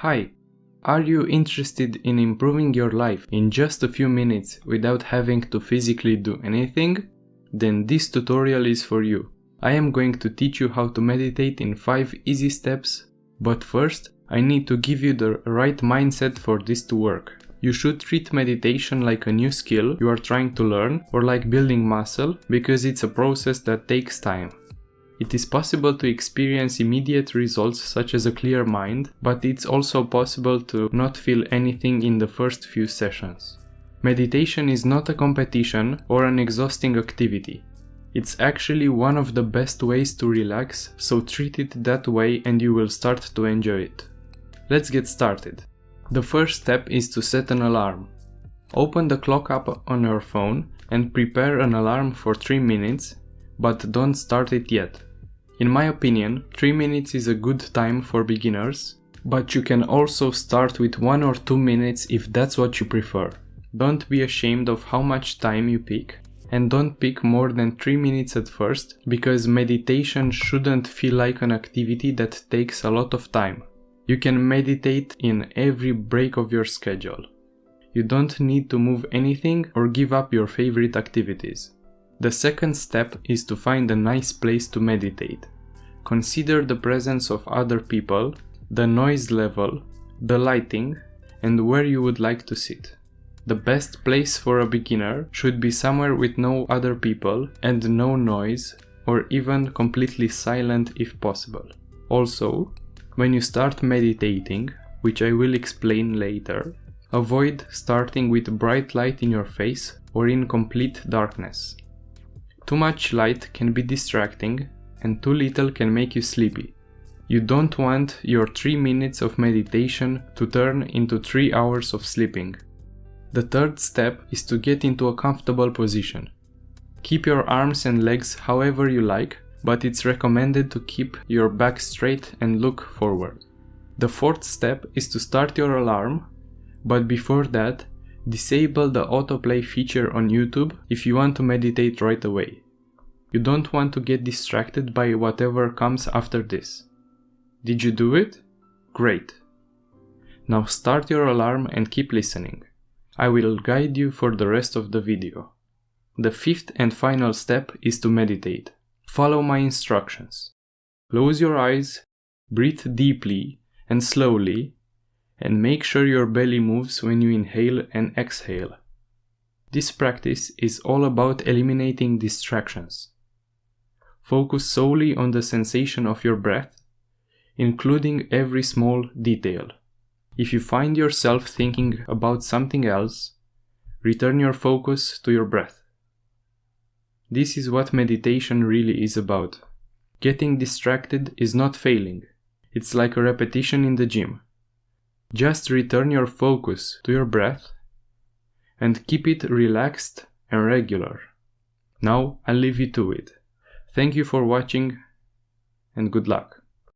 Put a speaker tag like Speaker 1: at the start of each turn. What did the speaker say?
Speaker 1: Hi, are you interested in improving your life in just a few minutes without having to physically do anything? Then this tutorial is for you. I am going to teach you how to meditate in 5 easy steps, but first I need to give you the right mindset for this to work. You should treat meditation like a new skill you are trying to learn or like building muscle because it's a process that takes time. It is possible to experience immediate results such as a clear mind, but it's also possible to not feel anything in the first few sessions. Meditation is not a competition or an exhausting activity. It's actually one of the best ways to relax, so treat it that way and you will start to enjoy it. Let's get started. The first step is to set an alarm. Open the clock app on your phone and prepare an alarm for 3 minutes, but don't start it yet. In my opinion, 3 minutes is a good time for beginners, but you can also start with 1 or 2 minutes if that's what you prefer. Don't be ashamed of how much time you pick, and don't pick more than 3 minutes at first, because meditation shouldn't feel like an activity that takes a lot of time. You can meditate in every break of your schedule. You don't need to move anything or give up your favorite activities. The second step is to find a nice place to meditate. Consider the presence of other people, the noise level, the lighting, and where you would like to sit. The best place for a beginner should be somewhere with no other people and no noise, or even completely silent if possible. Also, when you start meditating, which I will explain later, avoid starting with bright light in your face or in complete darkness. Too much light can be distracting, and too little can make you sleepy. You don't want your 3 minutes of meditation to turn into 3 hours of sleeping. The third step is to get into a comfortable position. Keep your arms and legs however you like, but it's recommended to keep your back straight and look forward. The fourth step is to start your alarm, but before that, disable the autoplay feature on YouTube if you want to meditate right away. You don't want to get distracted by whatever comes after this. Did you do it? Great. Now start your alarm and keep listening. I will guide you for the rest of the video. The fifth and final step is to meditate. Follow my instructions. Close your eyes, breathe deeply and slowly, and make sure your belly moves when you inhale and exhale. This practice is all about eliminating distractions. Focus solely on the sensation of your breath, including every small detail. If you find yourself thinking about something else, return your focus to your breath. This is what meditation really is about. Getting distracted is not failing. It's like a repetition in the gym. Just return your focus to your breath and keep it relaxed and regular. Now I'll leave you to it. Thank you for watching and good luck.